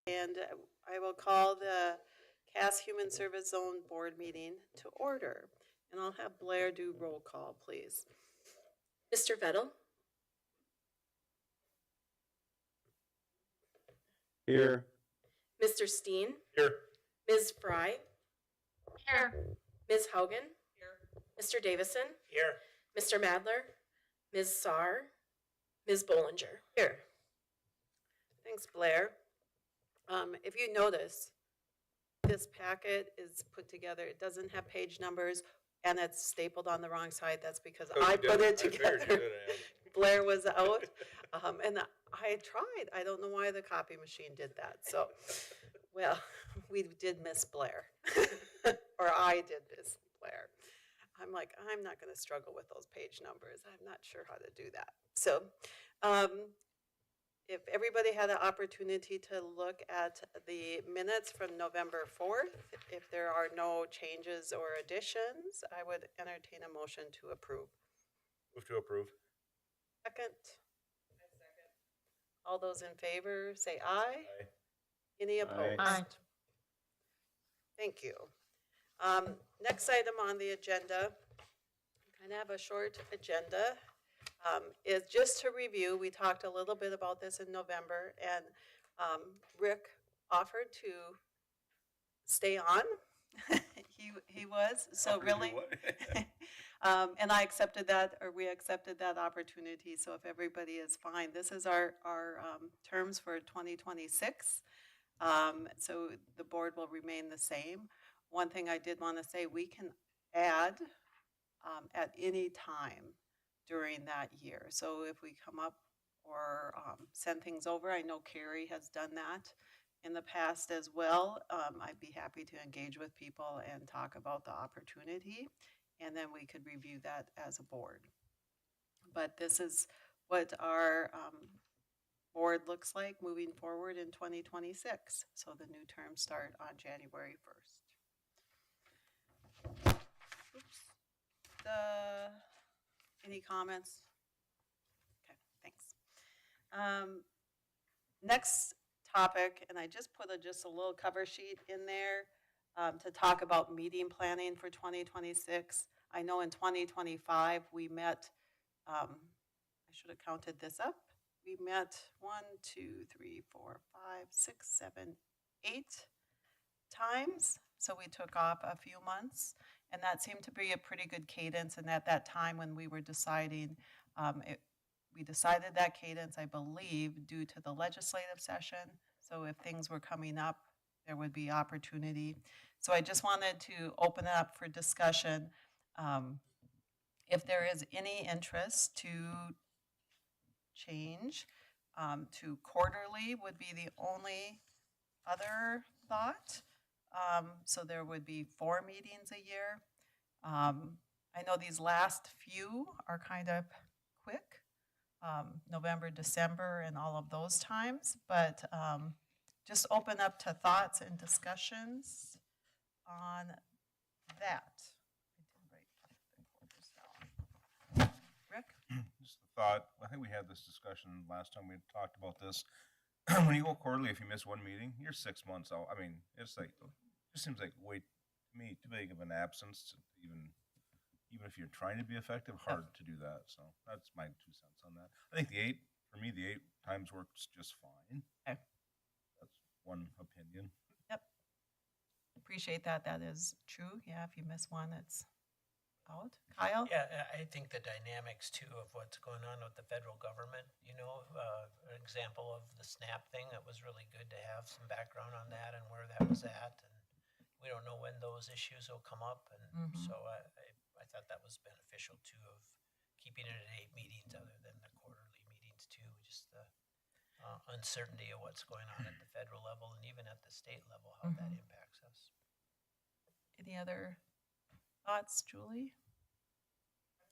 And I will call the Cass Human Service Zone Board meeting to order. And I'll have Blair do roll call, please. Mr. Vettel, Here. Mr. Steen, Here. Ms. Fry, Here. Ms. Haugen, Mr. Davison, Here. Mr. Madler, Ms. Saar, Ms. Bollinger. Here. Thanks, Blair. If you notice, this packet is put together. It doesn't have page numbers and it's stapled on the wrong side. That's because I put it together. Blair was out. And I tried. I don't know why the copy machine did that. So, well, we did miss Blair. Or I did miss Blair. I'm like, I'm not going to struggle with those page numbers. I'm not sure how to do that. So, if everybody had an opportunity to look at the minutes from November 4th, if there are no changes or additions, I would entertain a motion to approve. Move to approve. Second? All those in favor, say aye. Aye. Any opposed? Aye. Thank you. Next item on the agenda, kind of have a short agenda, is just to review. We talked a little bit about this in November, and Rick offered to stay on. he was, so really. And I accepted that, or we accepted that opportunity. So if everybody is fine, this is our terms for 2026. So the board will remain the same. One thing I did want to say, we can add at any time during that year. So if we come up or send things over, I know Carrie has done that in the past as well. I'd be happy to engage with people and talk about the opportunity, and then we could review that as a board. But this is what our board looks like moving forward in 2026. So the new terms start on January 1st. Oops. Any comments? Okay, thanks. Next topic, and I just put just a little cover sheet in there to talk about meeting planning for 2026. I know in 2025 we met, I should have counted this up. We met 1, 2, 3, 4, 5, 6, 7, 8 times. So we took off a few months, and that seemed to be a pretty good cadence. And at that time when we were deciding, we decided that cadence, I believe, due to the legislative session. So if things were coming up, there would be opportunity. So I just wanted to open it up for discussion. If there is any interest to change to quarterly would be the only other thought. So there would be 4 meetings a year. I know these last few are kind of quick, November, December, and all of those times, but just open up to thoughts and discussions on that. I did write the quarters down. Rick? Just a thought, I think we had this discussion last time we talked about this. When you go quarterly, if you miss one meeting, you're 6 months out. I mean, it's like, it just seems like way, to me, too big of an absence to even if you're trying to be effective, hard to do that. So that's my 2 cents on that. I think for me, the 8 times works just fine. Okay. That's one opinion. Yep. Appreciate that. That is true. Yeah, if you miss one, it's out. Kyle? Yeah, I think the dynamics too of what's going on with the federal government, an example of the SNAP thing, that was really good to have some background on that and where that was at. And we don't know when those issues will come up. And so I thought that was beneficial too, of keeping it at 8 meetings other than the quarterly meetings too, just the uncertainty of what's going on at the federal level and even at the state level, how that impacts us. Any other thoughts, Julie?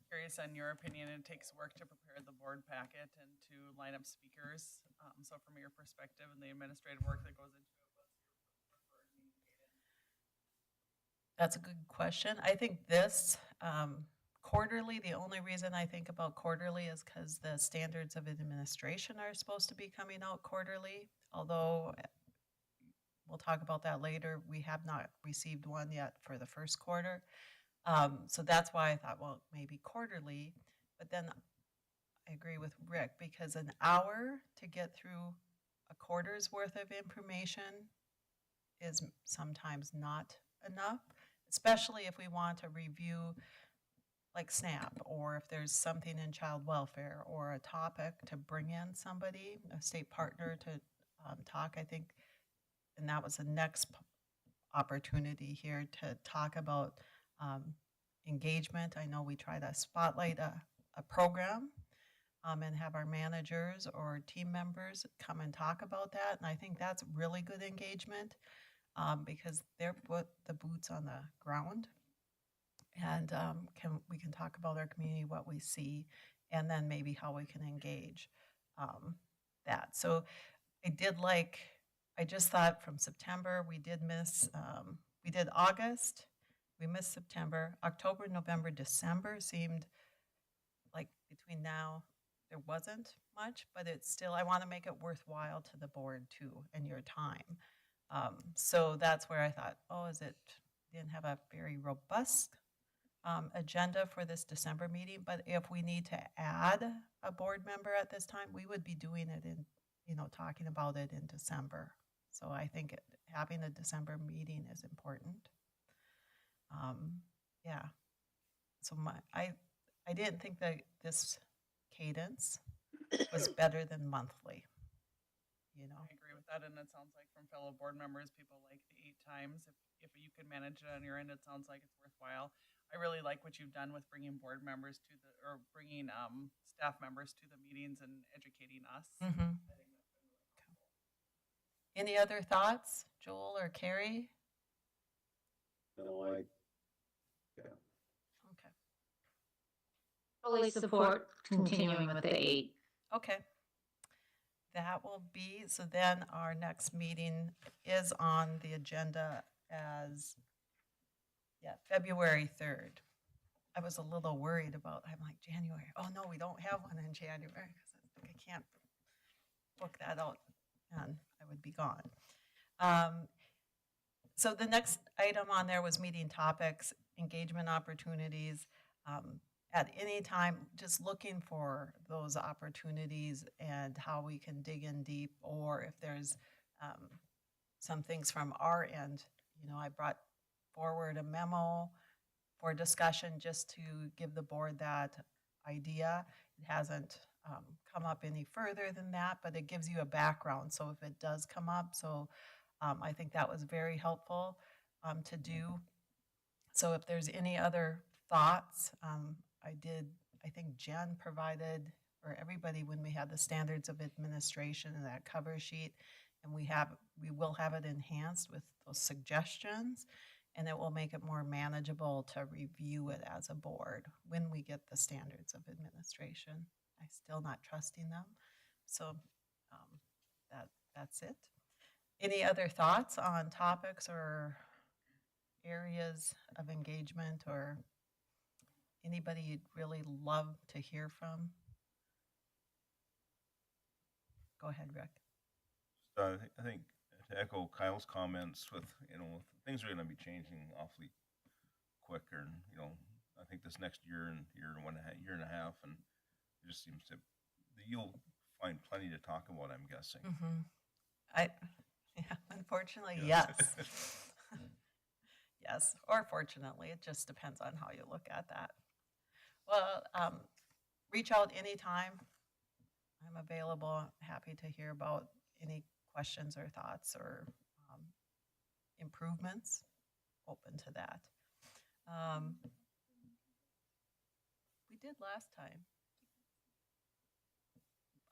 Curious on your opinion. It takes work to prepare the board packet and to line up speakers. So from your perspective and the administrative work that goes into it, what's your preferred meeting cadence? That's a good question. I think this quarterly, the only reason I think about quarterly is because the standards of administration are supposed to be coming out quarterly, although we'll talk about that later. We have not received one yet for the first quarter. So that's why I thought, well, maybe quarterly, but then I agree with Rick, because an hour to get through a quarter's worth of information is sometimes not enough, especially if we want to review like SNAP, or if there's something in child welfare or a topic to bring in somebody, a state partner to talk, I think. And that was the next opportunity here to talk about engagement. I know we try to spotlight a program and have our managers or team members come and talk about that. And I think that's really good engagement because they're put the boots on the ground. And we can talk about our community, what we see, and then maybe how we can engage that. So I just thought from September, we did August, we missed September, October, November, December seemed like between now, there wasn't much, but it's still, I want to make it worthwhile to the board too, and your time. So that's where I thought, didn't have a very robust agenda for this December meeting, but if we need to add a board member at this time, we would be doing it talking about it in December. So I think having a December meeting is important. Yeah. So I didn't think that this cadence was better than monthly. I agree with that, and it sounds like from fellow board members, people like the 8 times. If you could manage it on your end, it sounds like it's worthwhile. I really like what you've done with bringing board members bringing staff members to the meetings and educating us. I think that's been really helpful. Any other thoughts, Joel or Carrie? No, Okay. Fully support continuing with the 8. Okay. That will be, so then our next meeting is on the agenda as, February 3rd. I was a little worried about, I'm like, January. Oh, no, we don't have one in January because I can't book that out and I would be gone. So the next item on there was meeting topics, engagement opportunities. At any time, just looking for those opportunities and how we can dig in deep, or if there's some things from our end. I brought forward a memo for discussion just to give the board that idea. It hasn't come up any further than that, but it gives you a background. So if it does come up, I think that was very helpful to do. So if there's any other thoughts, I think Jen provided, or everybody, when we had the standards of administration and that cover sheet, and we will have it enhanced with those suggestions, and it will make it more manageable to review it as a board when we get the standards of administration. I'm still not trusting them. So that's it. Any other thoughts on topics or areas of engagement, or anybody you'd really love to hear from? Go ahead, Rick. I think to echo Kyle's comments with, things are going to be changing awfully quicker. And, I think this next year and year and a half, and it just seems you'll find plenty to talk about, I'm guessing. Unfortunately, yes. Yes, or fortunately, it just depends on how you look at that. Well, reach out anytime. I'm available, happy to hear about any questions or thoughts or improvements, open to that. We did last time.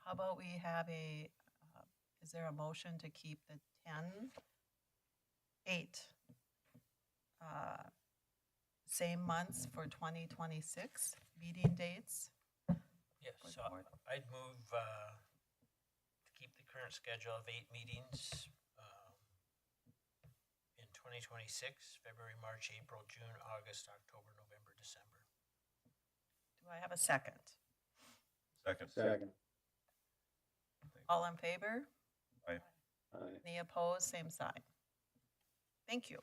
How about we have is there a motion to keep the 8 same months for 2026 meeting dates? Yes, so I'd move to keep the current schedule of 8 meetings in 2026, February, March, April, June, August, October, November, December. Do I have a second? Second. All in favor? Aye. Aye. Any opposed? Same sign. Thank you.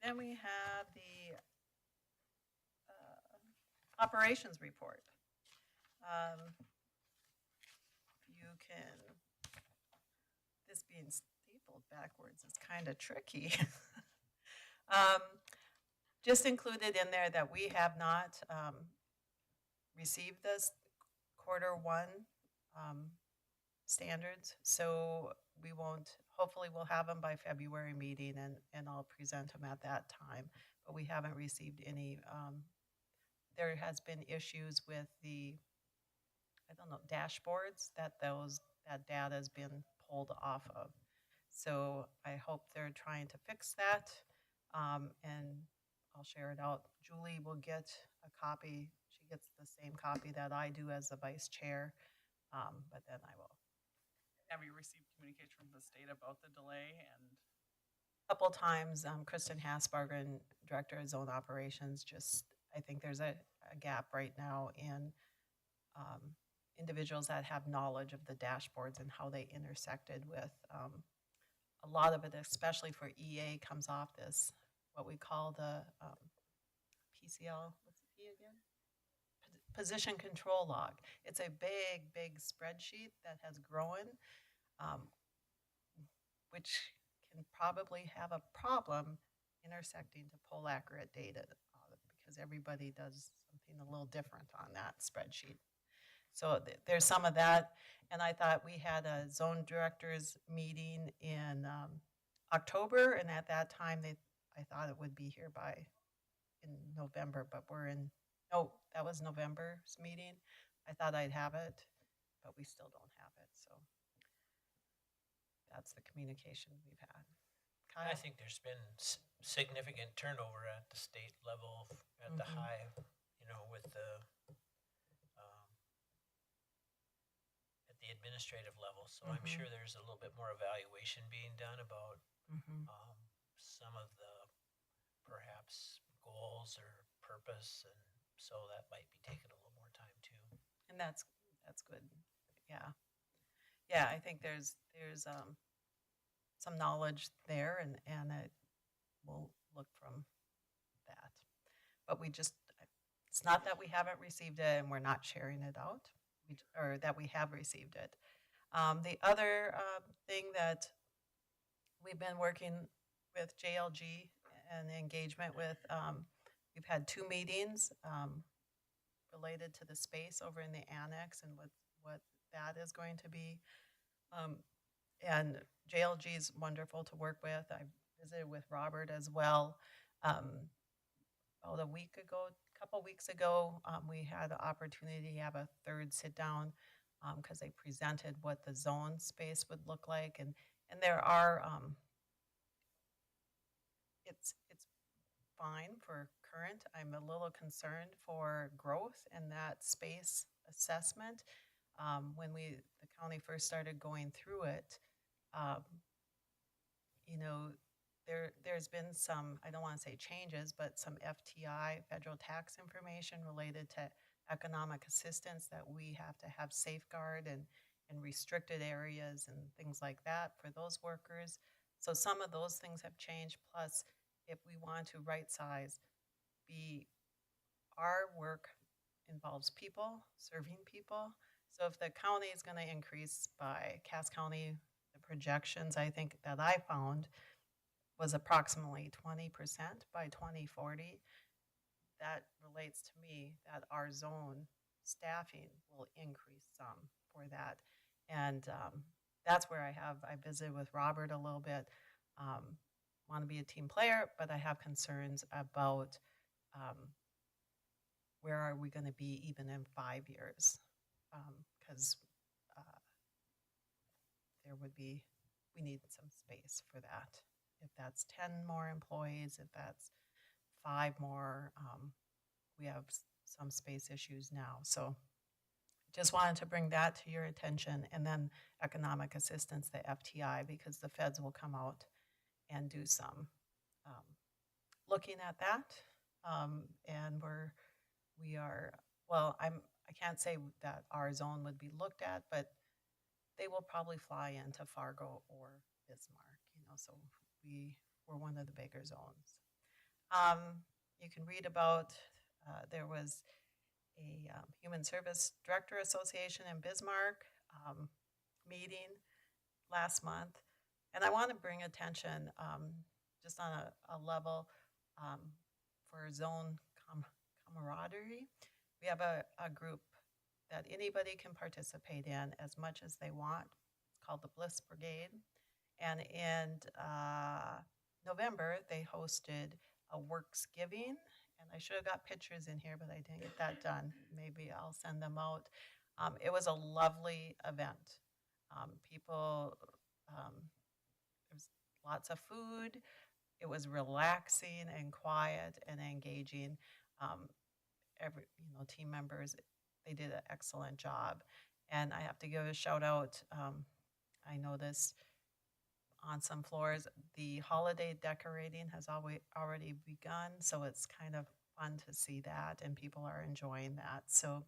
Then we have the operations report. You can, this being stapled backwards is kind of tricky. Just included in there that we have not received this Q1 standards, so we won't, hopefully we'll have them by February meeting and I'll present them at that time, but we haven't received any. There has been issues with the, I don't know, dashboards that that data has been pulled off of. So I hope they're trying to fix that, and I'll share it out. Julie will get a copy. She gets the same copy that I do as the vice chair, but then I will. Have you received communication from the state about the delay? And Couple times, Kristen Hasbargen, Director of Zone Operations, just, I think there's a gap right now in individuals that have knowledge of the dashboards and how they intersected with, a lot of it, especially for EA, comes off this, what we call the PCL, what's the P again? Position control log. It's a big, big spreadsheet that has grown, which can probably have a problem intersecting to pull accurate data out of it, because everybody does something a little different on that spreadsheet. So there's some of that, and I thought we had a zone directors meeting in October, and at that time I thought it would be here in November, but no, that was November's meeting. I thought I'd have it, but we still don't have it, so that's the communication we've had. Kyle? I think there's been significant turnover at the state level, at the Mhm. high, with the, at the administrative level. So I'm Mhm. sure there's a little bit more evaluation being done about Mhm. some of the perhaps goals or purpose, and so that might be taking a little more time too. And that's good, yeah. Yeah, I think there's some knowledge there, and it will look from that. But it's not that we haven't received it and we're not sharing it out, or that we have received it. The other thing that we've been working with JLG and engagement with, we've had 2 meetings related to the space over in the annex and what that is going to be. And JLG is wonderful to work with. I visited with Robert as well. About a couple weeks ago, we had the opportunity to have a third sit down because they presented what the zone space would look like, and there are it's fine for current. I'm a little concerned for growth in that space assessment. When the county first started going through it, there's been some, I don't want to say changes, but some FTI, federal tax information related to economic assistance that we have to have safeguard and restricted areas and things like that for those workers. So some of those things have changed. Plus, if we want to right size, our work involves people, serving people. So if the county is going to increase by Cass County, the projections I think that I found was approximately 20% by 2040. That relates to me that our zone staffing will increase some for that. And that's where I visited with Robert a little bit. Want to be a team player, but I have concerns about where are we going to be even in 5 years? Because we need some space for that. If that's 10 more employees, if that's 5 more, we have some space issues now. So just wanted to bring that to your attention. And then economic assistance, the FTI, because the feds will come out and do some looking at that. And we are, well, I can't say that our zone would be looked at, but they will probably fly into Fargo or Bismarck, so we were one of the bigger zones. You can read about, there was a Human Service Director Association in Bismarck meeting last month. And I want to bring attention just on a level for zone camaraderie. We have a group that anybody can participate in as much as they want. It's called the Bliss Brigade. And in November, they hosted a Worksgiving. And I should have got pictures in here, but I didn't get that done. Maybe I'll send them out. It was a lovely event. People, there was lots of food. It was relaxing and quiet and engaging. Team members, they did an excellent job. And I have to give a shout out. I noticed on some floors, the holiday decorating has already begun. So it's kind of fun to see that, and people are enjoying that. So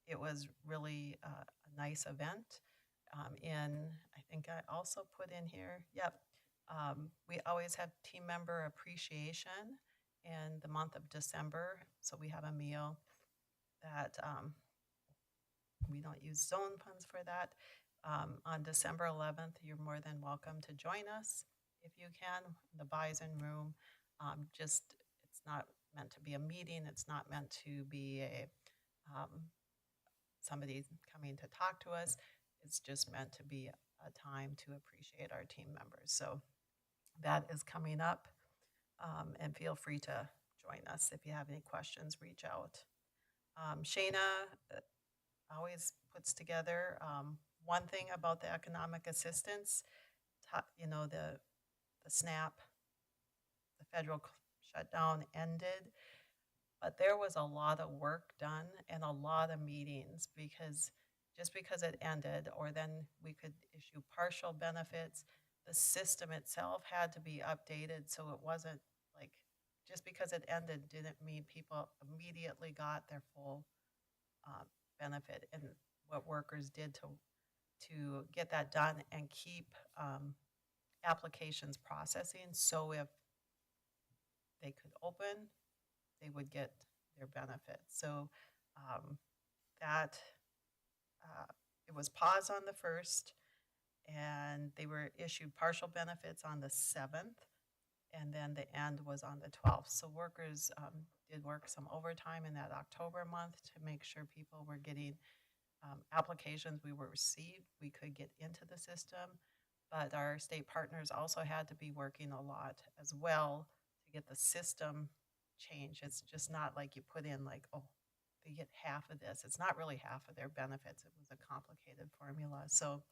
it was really a nice event. I think I also put in here, we always have team member appreciation in the month of December. So we have a meal that we don't use zone funds for that. On December 11th, you're more than welcome to join us if you can. The Bison Room, it's not meant to be a meeting. It's not meant to be somebody coming to talk to us. It's just meant to be a time to appreciate our team members. So that is coming up, and feel free to join us. If you have any questions, reach out. Shayna always puts together one thing about the economic assistance, the SNAP, the federal shutdown ended, but there was a lot of work done and a lot of meetings, because just because it ended, or then we could issue partial benefits, the system itself had to be updated. So it wasn't like, just because it ended didn't mean people immediately got their full benefit. And what workers did to get that done and keep applications processing, so if they could open, they would get their benefit. So it was paused on the 1st, and they were issued partial benefits on the 7th, and then the end was on the 12th. So workers did work some overtime in that October month to make sure people were getting applications we were received, we could get into the system. But our state partners also had to be working a lot as well to get the system changed. It's just not like you put in like, oh, they get half of this. It's not really half of their benefits. It was a complicated formula. So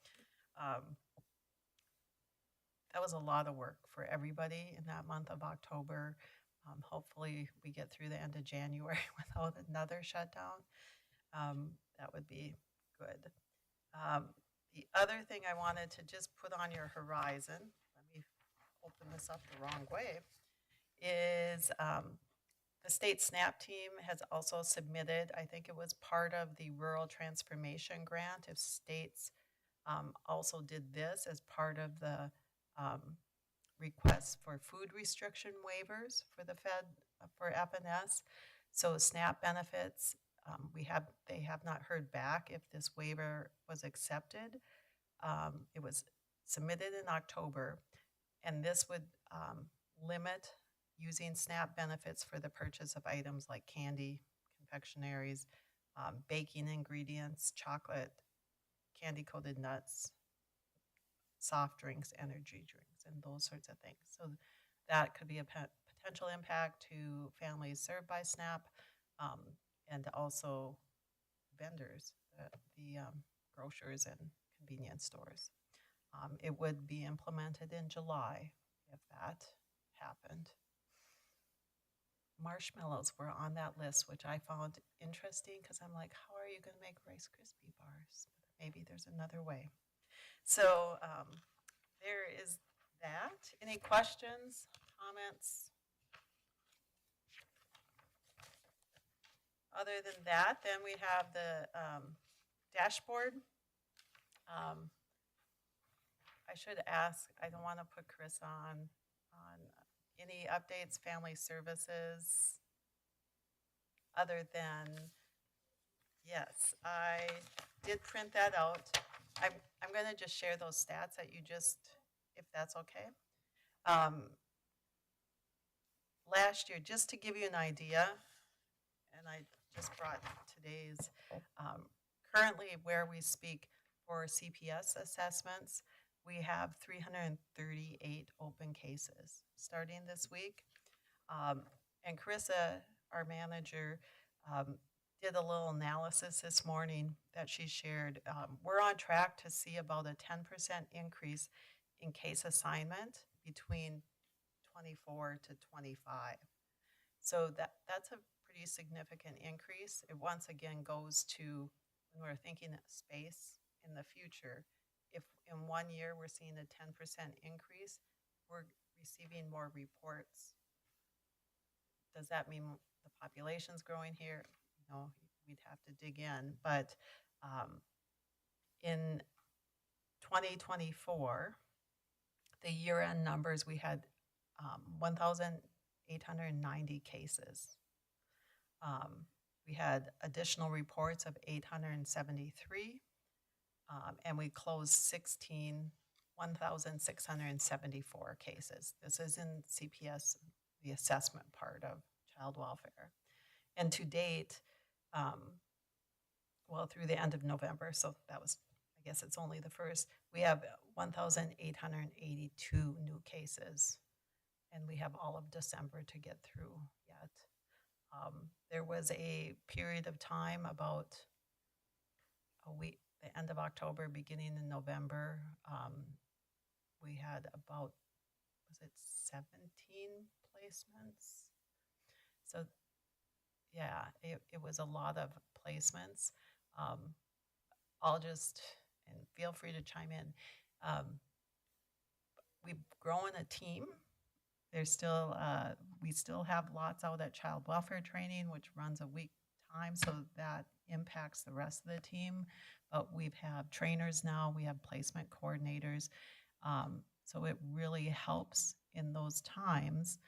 that was a lot of work for everybody in that month of October. Hopefully we get through the end of January without another shutdown. That would be good. The other thing I wanted to just put on your horizon, let me open this up the wrong way, is the state SNAP team has also submitted, I think it was part of the Rural Transformation Grant, if states also did this as part of the requests for food restriction waivers for the Fed, for FNS. So SNAP benefits, they have not heard back if this waiver was accepted. It was submitted in October, and this would limit using SNAP benefits for the purchase of items like candy, confectionaries, baking ingredients, chocolate, candy-coated nuts, soft drinks, energy drinks, and those sorts of things. So that could be a potential impact to families served by SNAP, and also vendors, the grocers and convenience stores. It would be implemented in July if that happened. Marshmallows were on that list, which I found interesting because I'm like, how are you going to make Rice Krispie bars? Maybe there's another way. So there is that. Any questions, comments? Other than that, then we have the dashboard. I should ask, I don't want to put Chris on any updates, family services, other than, yes, I did print that out. I'm going to just share those stats that you just, if that's okay. Last year, just to give you an idea, and I just brought today's, currently where we speak for CPS assessments, we have 338 open cases starting this week. And Carissa, our manager, did a little analysis this morning that she shared. We're on track to see about a 10% increase in case assignment between 24 to 25. So that's a pretty significant increase. It once again goes to when we're thinking of space in the future. If in 1 year we're seeing a 10% increase, we're receiving more reports. Does that mean the population's growing here? No, we'd have to dig in. But in 2024, the year-end numbers, we had 1,890 cases. We had additional reports of 873, and we closed 1,674 cases. This is in CPS, the assessment part of child welfare. And to date, well, through the end of November, so that was, I guess it's only the first, we have 1,882 new cases, and we have all of December to get through yet. There was a period of time about a week, the end of October, beginning in November, we had about, was it 17 placements? So yeah, it was a lot of placements. I'll just, and feel free to chime in. We've grown a team. There's still, we still have lots out at child welfare training, which runs a week time, so that impacts the rest of the team. But we have trainers now, we have placement coordinators. So it really helps in those times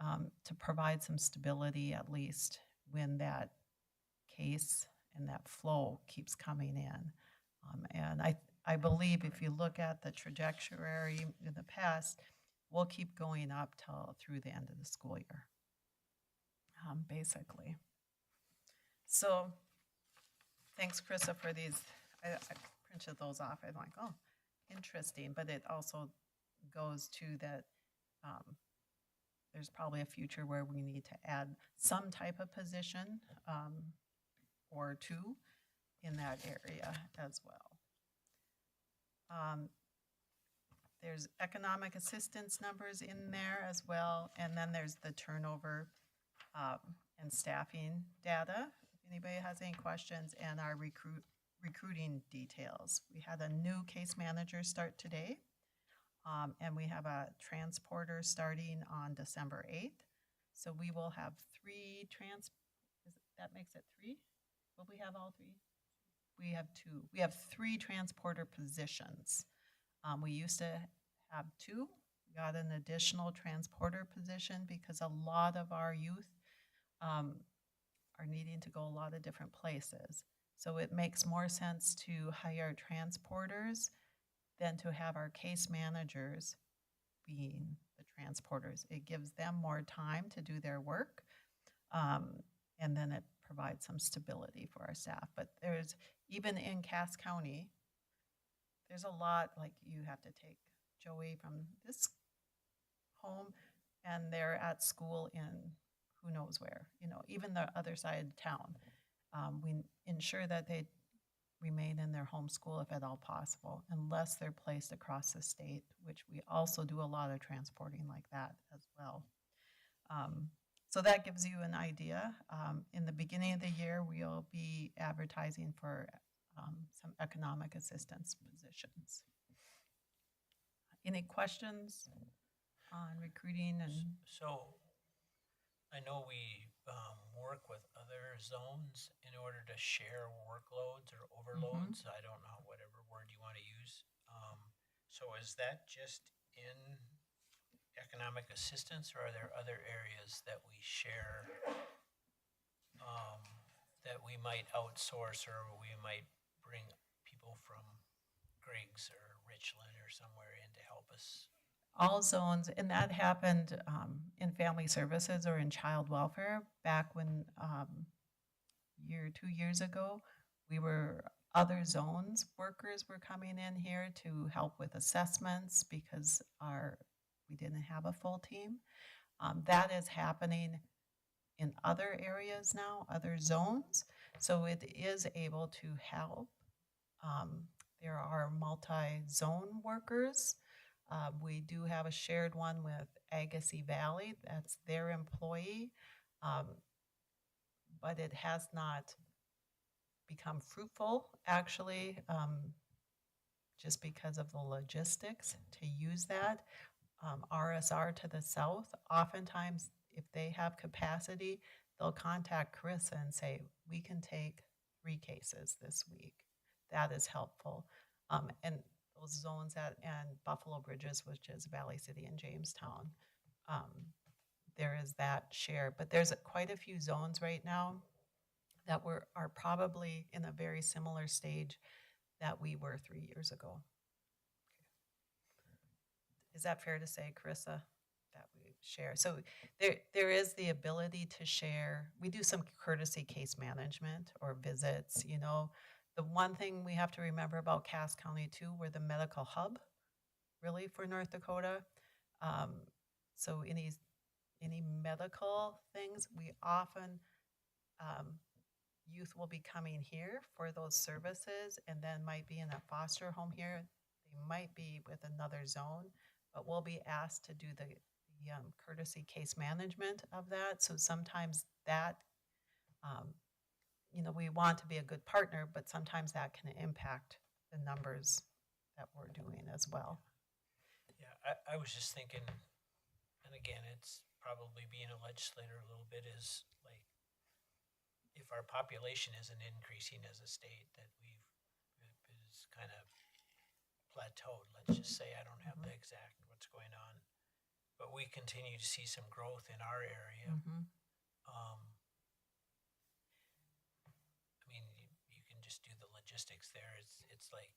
to provide some stability, at least when that case and that flow keeps coming in. And I believe if you look at the trajectory in the past, we'll keep going up through the end of the school year, basically. So thanks, Carissa, for these. I printed those off. I'm like, oh, interesting. But it also goes to that there's probably a future where we need to add some type of position or two in that area as well. There's economic assistance numbers in there as well, and then there's the turnover and staffing data, if anybody has any questions, and our recruiting details. We had a new case manager start today, and we have a transporter starting on December 8th. So we will have that makes it 3? Will we have all 3? We have 2. We have 3 transporter positions. We used to have 2. We got an additional transporter position because a lot of our youth are needing to go a lot of different places. So it makes more sense to hire transporters than to have our case managers being the transporters. It gives them more time to do their work, and then it provides some stability for our staff. But there's, even in Cass County, there's a lot, like you have to take Joey from this home and they're at school in who knows where, even the other side of town. We ensure that they remain in their home school if at all possible, unless they're placed across the state, which we also do a lot of transporting like that as well. So that gives you an idea. In the beginning of the year, we'll be advertising for some economic assistance positions. Any questions on recruiting? And So I know we work with other zones in order to share workloads or overloads. I don't know, whatever word you want to use. So is that just in economic assistance, or are there other areas that we share, that we might outsource, or we might bring people from Griggs or Richland or somewhere in to help us? All zones, and that happened in family services or in child welfare back when 2 years ago, other zones workers were coming in here to help with assessments because we didn't have a full team. That is happening in other areas now, other zones, so it is able to help. There are multi-zone workers. We do have a shared one with Agassiz Valley, that's their employee, but it has not become fruitful, actually, just because of the logistics to use that. RSR to the south, oftentimes, if they have capacity, they'll contact Chris and say, we can take 3 cases this week. That is helpful. And those zones and Buffalo Bridges, which is Valley City and Jamestown, there is that share. But there's quite a few zones right now that are probably in a very similar stage that we were 3 years ago. Is that fair to say, Carissa, that we share? So there is the ability to share. We do some courtesy case management or visits, you know. The one thing we have to remember about Cass County too, we're the medical hub, really, for North Dakota. So any medical things, we often, youth will be coming here for those services and then might be in a foster home here. They might be with another zone, but we'll be asked to do the courtesy case management of that. So sometimes that, we want to be a good partner, but sometimes that can impact the numbers that we're doing as well. Yeah, I was just thinking, and again, it's probably being a legislator a little bit, is like, if our population isn't increasing as a state, that is kind of plateaued, let's just say. I don't have the exact what's going on, but we continue to see some growth in our area. I mean, you can just do the logistics there. It's like,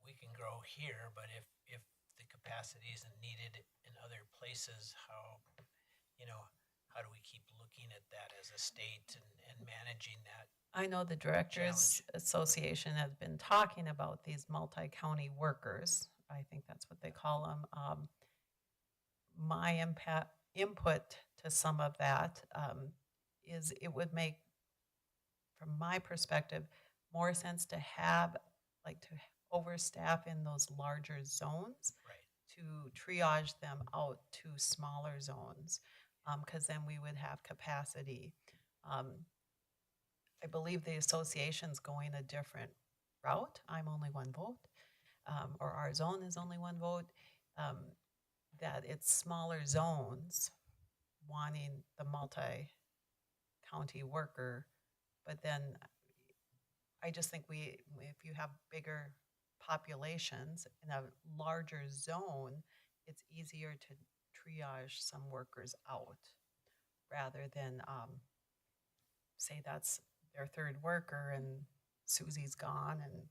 we can grow here, but if the capacity isn't needed in other places, how do we keep looking at that as a state and managing that? I know the Directors Association has been talking about these multi-county workers. I think that's what they call them. My input to some of that is it would make, from my perspective, more sense to have, to overstaff in those larger zones, Right. to triage them out to smaller zones, because then we would have capacity. I believe the association's going a different route. I'm only one vote, or our zone is only one vote, that it's smaller zones wanting the multi-county worker. But then I just think if you have bigger populations in a larger zone, it's easier to triage some workers out rather than say that's their third worker and Susie's gone and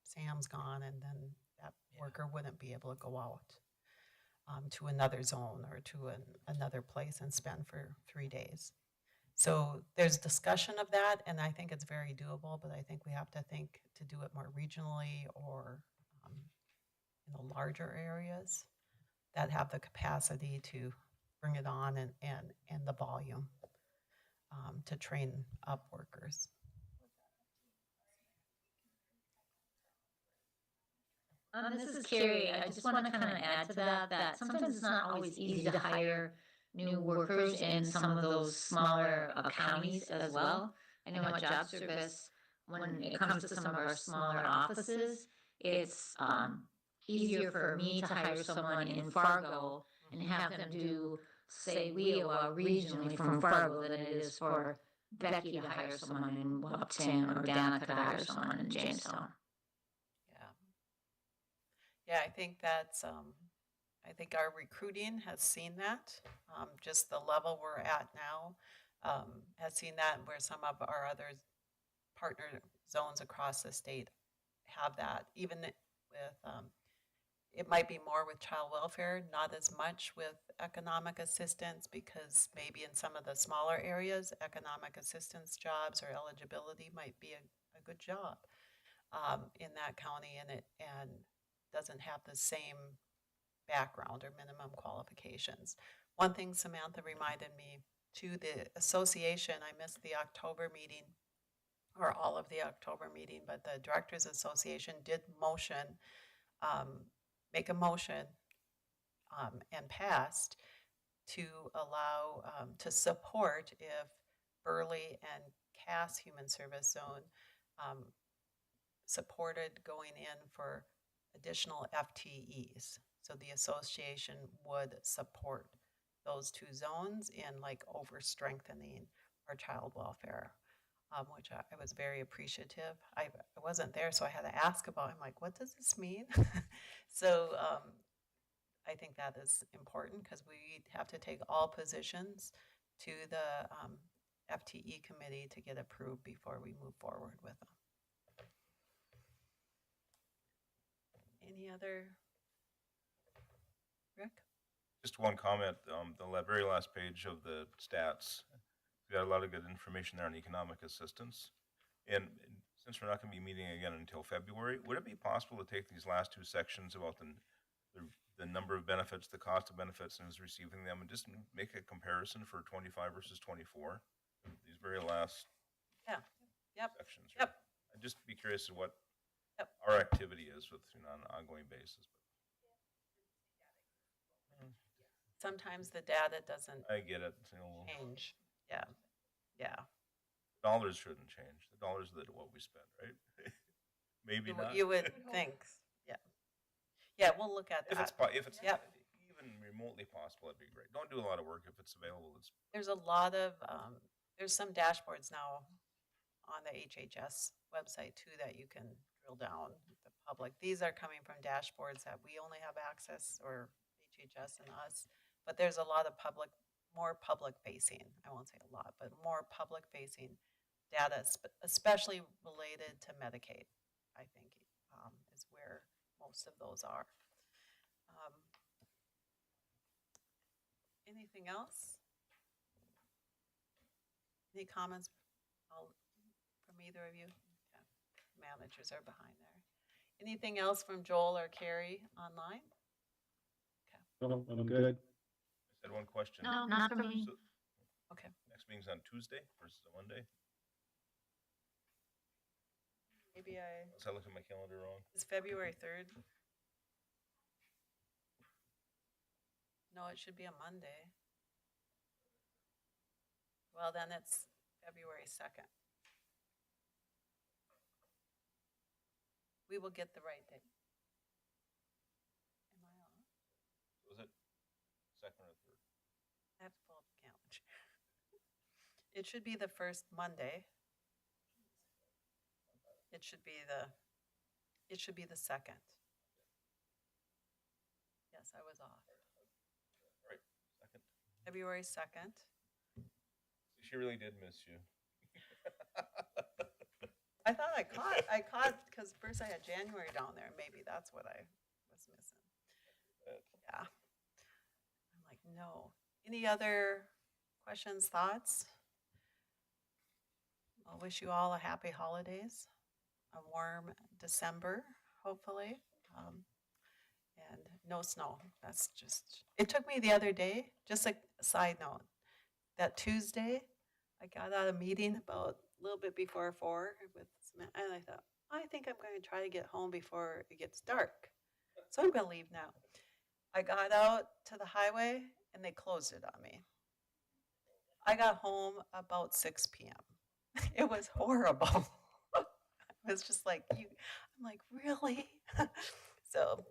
Sam's gone, and then that worker wouldn't be able to go out to another zone or to another place and spend for 3 days. So there's discussion of that, and I think it's very doable, but I think we have to think to do it more regionally or in the larger areas that have the capacity to bring it on and the volume to train up workers. This is Carrie. I just want to kind of add to that sometimes it's not always easy to hire new workers in some of those smaller counties as well. I know at job service, when it comes to some of our smaller offices, it's easier for me to hire someone in Fargo and have them do say, Wiowa regionally from Fargo than it is for Becky to hire someone in Upton or Danica to hire someone in Jamestown. Yeah. Yeah, I think that's, I think our recruiting has seen that, just the level we're at now, has seen that where some of our other partner zones across the state have that, even with, it might be more with child welfare, not as much with economic assistance, because maybe in some of the smaller areas, economic assistance jobs or eligibility might be a good job in that county, and doesn't have the same background or minimum qualifications. One thing Samantha reminded me to the association, I missed the October meeting or all of the October meeting, but the Directors Association did make a motion and passed to allow, to support if Burley and Cass Human Service Zone supported going in for additional FTEs. So the association would support those two zones in like over strengthening our child welfare, which I was very appreciative. I wasn't there, so I had to ask about it. I'm like, what does this mean? So I think that is important because we have to take all positions to the FTE committee to get approved before we move forward with them. Any other, Rick? Just one comment, the very last page of the stats, we got a lot of good information there on economic assistance. And since we're not gonna be meeting again until February, would it be possible to take these last two sections about the number of benefits, the cost of benefits, and who's receiving them, and just make a comparison for 25 versus 24? These very last Yeah, yep, sections. yep. I'd just be curious of what Yep. our activity is with, on an ongoing basis. Sometimes the data doesn't I get it, change. Yeah, yeah. dollars shouldn't change. The dollars that what we spend, right? Maybe You not. you would think, yeah. Yeah, we'll look at If it's, that. if it's Yep. even remotely possible, it'd be great. Don't do a lot of work if it's available. It's There's a lot of, there's some dashboards now on the HHS website too that you can drill down the public. These are coming from dashboards that we only have access, or HHS and us, but there's a lot of more public facing, I won't say a lot, but more public facing data, especially related to Medicaid, I think, is where most of those are. Anything else? Any comments from either of you? Yeah, managers are behind there. Anything else from Joel or Carrie online? No, I'm good. I said one question. No, not for me. So Okay. next meeting's on Tuesday versus a Monday. Maybe Was I looking at my calendar wrong? it's February 3rd. No, it should be a Monday. Well, then it's February 2nd. We will get the right date. Am I on? Was it second or third? I have to pull up the calendar. It should be the first Monday. It should be the second. Yes, I was off. Right, second. February 2nd. She really did miss you. I thought I caught, because first I had January down there. Maybe that's what I was missing. Yeah. I'm like, no. Any other questions, thoughts? I'll wish you all a happy holidays, a warm December, hopefully, and no snow. That's just, it took me the other day, just like a side note, that Tuesday, I got out of a meeting about a little bit before 4 with Samantha, and I thought, I think I'm going to try to get home before it gets dark. So I'm going to leave now. I got out to the highway and they closed it on me. I got home about 6 p.m. It was horrible. It was just like, I'm like, really? So,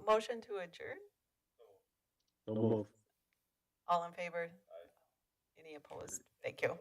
motion to adjourn. So move. All in favor? Any opposed? Thank you.